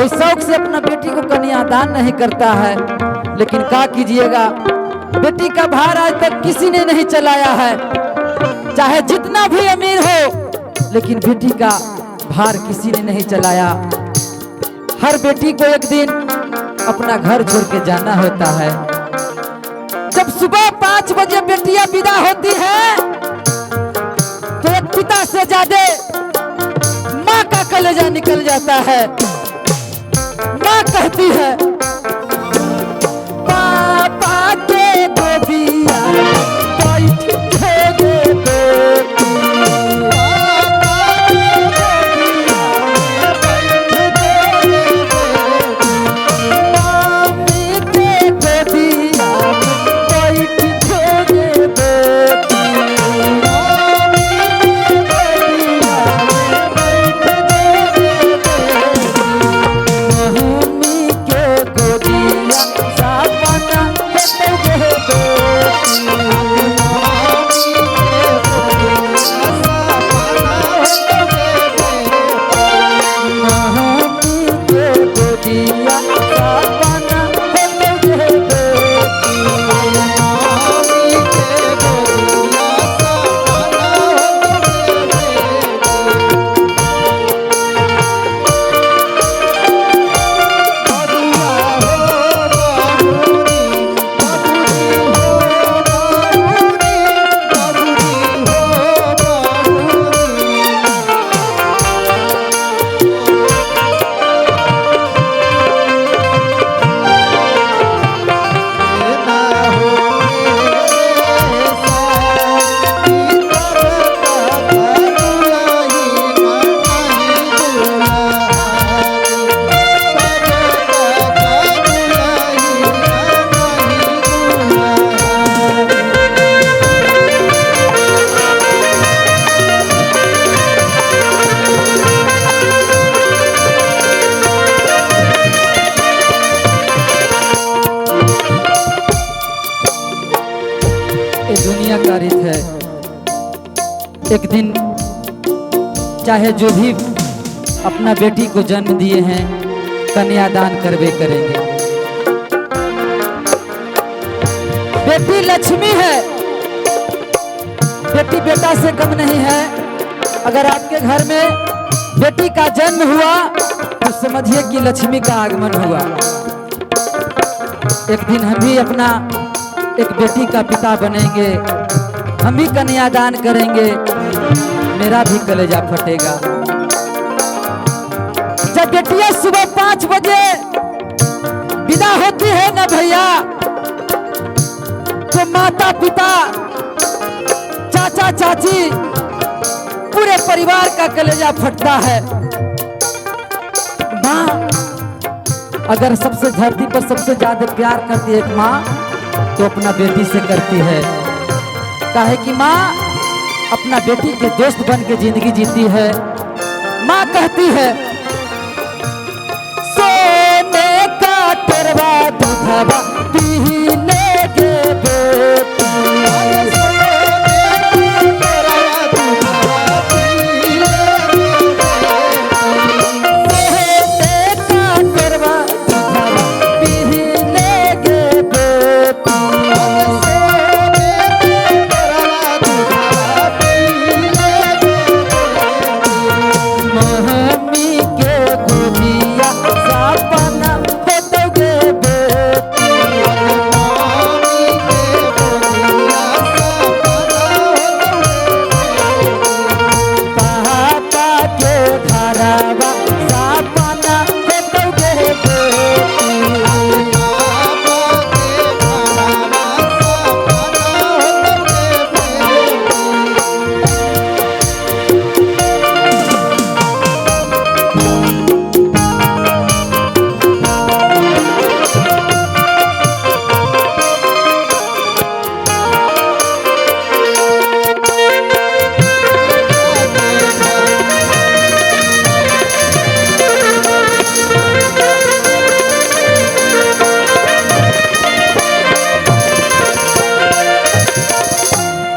कोई शौक से अपना बेटी को कन्यादान नहीं करता है, लेकिन क्या कीजिएगा, बेटी का भार आज तक किसी ने नहीं चलाया है। चाहे जितना भी अमीर हो, लेकिन बेटी का भार किसी ने नहीं चलाया। हर बेटी को एक दिन अपना घर छोड़ के जाना होता है। जब सुबह 5 बजे बेटियां विदा होती है, तो एक पिता से ज्यादा माँ का कलेजा निकल जाता है। माँ कहती है, पापा के गोदिया बैठ के बेटी, मामी के गोदिया बैठ के बेटी, दुनिया का रीत है। एक दिन चाहे जो भी अपना बेटी को जन्म दिए हैं, कन्यादान करवे करेंगे। बेटी लक्ष्मी है, बेटी बेटा से कम नहीं है। अगर आपके घर में बेटी का जन्म हुआ, तो समझिए कि लक्ष्मी का आगमन हुआ। एक दिन हम भी अपना एक बेटी का पिता बनेंगे, हम भी कन्यादान करेंगे, मेरा भी कलेजा फटेगा। जब बेटियां सुबह 5 बजे विदा होती है ना भैया, तो माता पिता, चाचा चाची, पूरे परिवार का कलेजा फटता है। माँ अगर सबसे धरती पर सबसे ज्यादा प्यार करती है एक माँ, तो अपना बेटी से करती है। काहे कि माँ अपना बेटी के दोस्त बन के जिंदगी जीती है। माँ कहती है, सोने का टरवा दूधवा पीने के बेटी,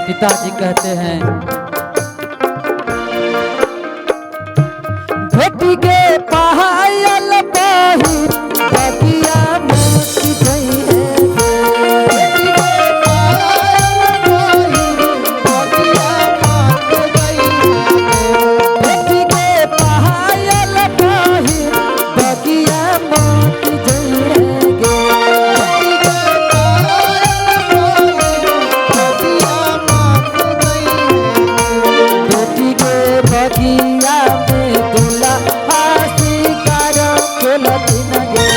पिताजी कहते हैं, बेटी के पायल बगिया में दूल्हा शिकार खेलतिन गे।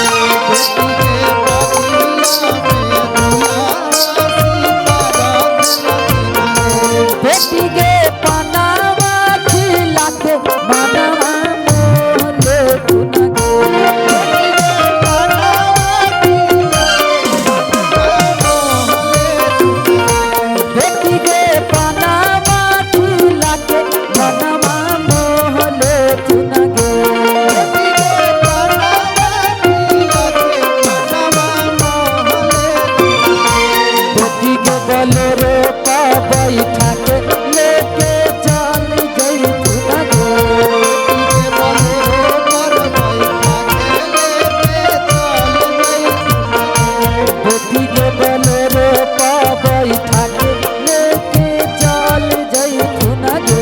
बेटी गे पनावा खिला के मनवा मोहले तुन गे। बेटी गे पनावा खिला के मनवा मोहले तुन गे। बेटी गे बोलेरो पा बैठा के लेके चल गई तुन गे। बेटी के बोलेरो पा बैठा के लेके चल गई तुन गे।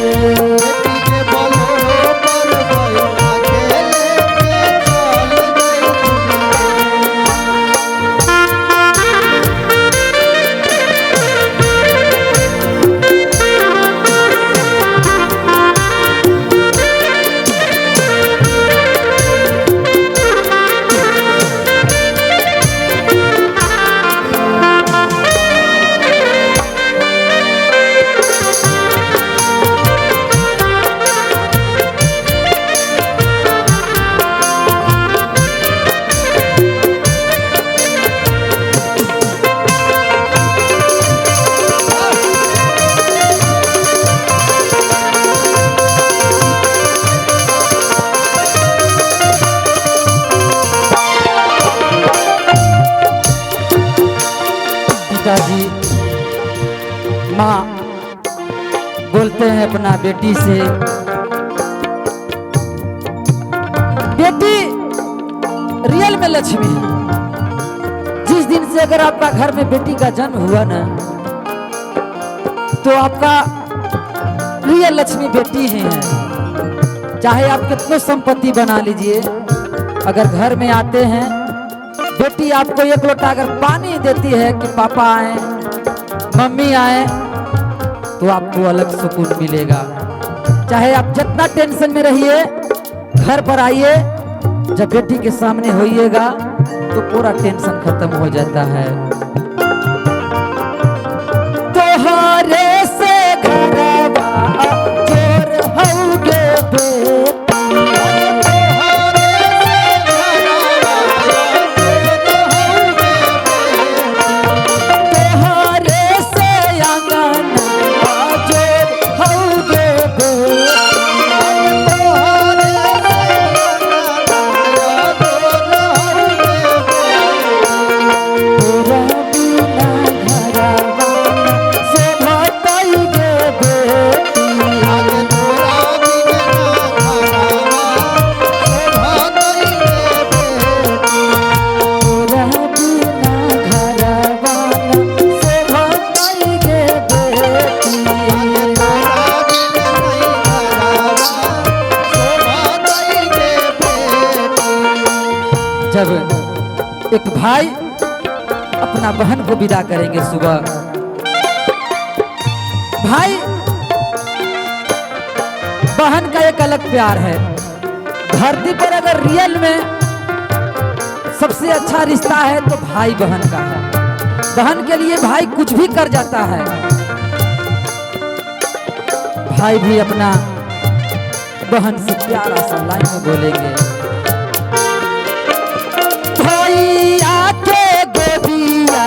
पिताजी माँ बोलते हैं अपना बेटी से, बेटी रियल में लक्ष्मी है। जिस दिन से अगर आपका घर में बेटी का जन्म हुआ ना, तो आपका रियल लक्ष्मी बेटी ही है। चाहे आप कितनी संपत्ति बना लीजिए, अगर घर में आते हैं बेटी आपको एक लोटा अगर पानी देती है कि पापा आए मम्मी आए, तो आपको अलग सुकून मिलेगा। चाहे आप जितना टेंशन में रहिए, घर पर आइए, जब बेटी के सामने होइएगा तो पूरा टेंशन खत्म हो जाता है। तोहरे से घरवा जोर होगे जब एक भाई अपना बहन को विदा करेंगे सुबह, भाई बहन का एक अलग प्यार है। धरती पर अगर रियल में सबसे अच्छा रिश्ता है तो भाई बहन का है। बहन के लिए भाई कुछ भी कर जाता है। भाई भी अपना बहन से प्यारा सा लाइन में बोलेंगे, भैया के गोदिया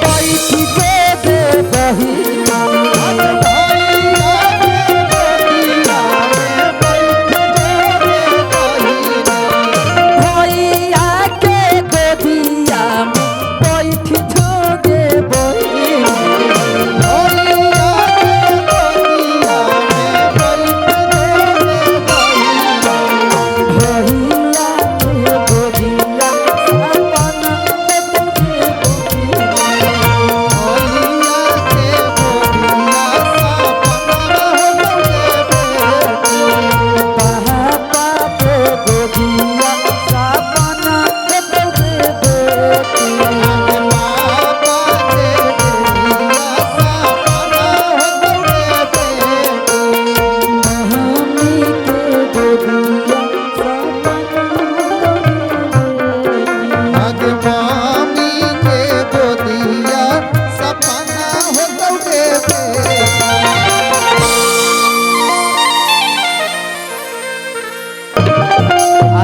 बैठ के दे बहिया, भैया के गोदिया बैठ जोगे बहिया, भैया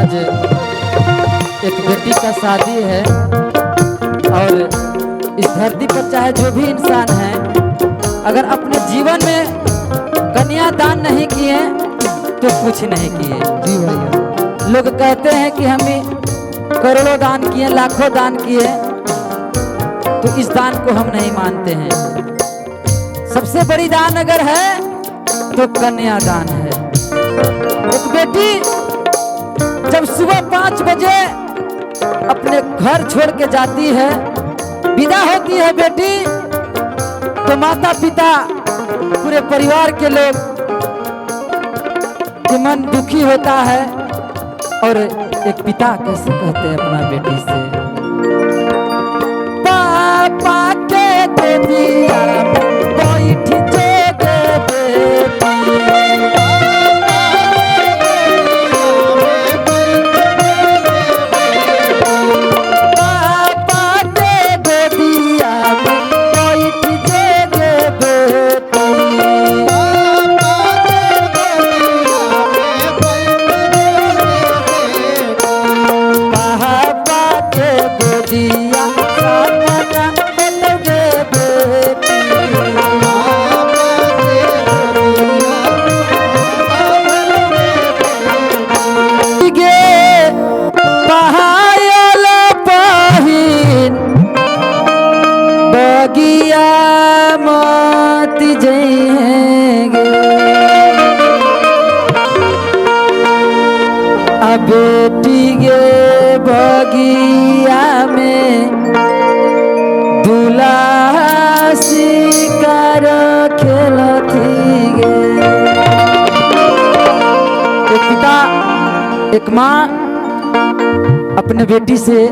आज एक बेटी का शादी है और इस धरती पर चाहे जो भी इंसान है, अगर अपने जीवन में कन्यादान नहीं किए तो कुछ नहीं किए। जी भैया। लोग कहते हैं कि हम करोड़ों दान किए, लाखों दान किए, तो इस दान को हम नहीं मानते हैं। सबसे बड़ी दान अगर है तो कन्यादान है। एक बेटी जब सुबह 5 बजे अपने घर छोड़ के जाती है, विदा होती है बेटी, तो माता पिता पूरे परिवार के लोग के मन दुखी होता है। और एक पिता कैसे कहते हैं अपना बेटी से, पापा के गोदिया में बैठ जोगे बेटी, पापा के गोदिया में बैठ जोगे बेटी, बेटी गे बगिया में दूल्हा शिकार खेलती गे। एक पिता एक माँ अपने बेटी से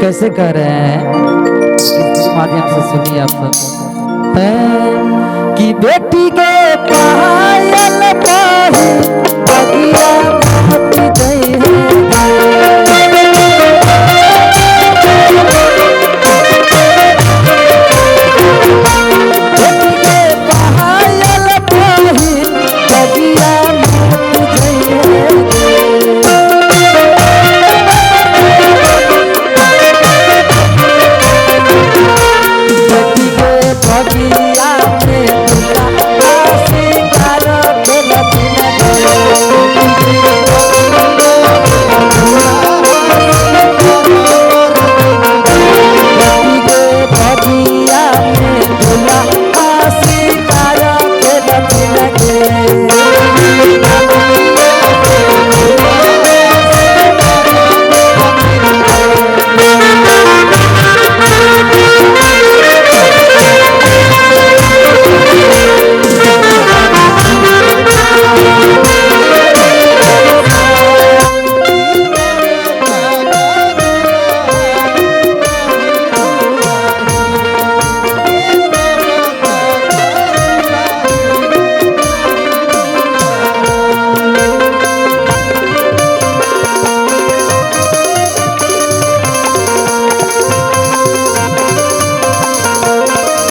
कैसे कह रहे हैं, इस माध्यम से सुनिए आप सब, कि बेटी के पायल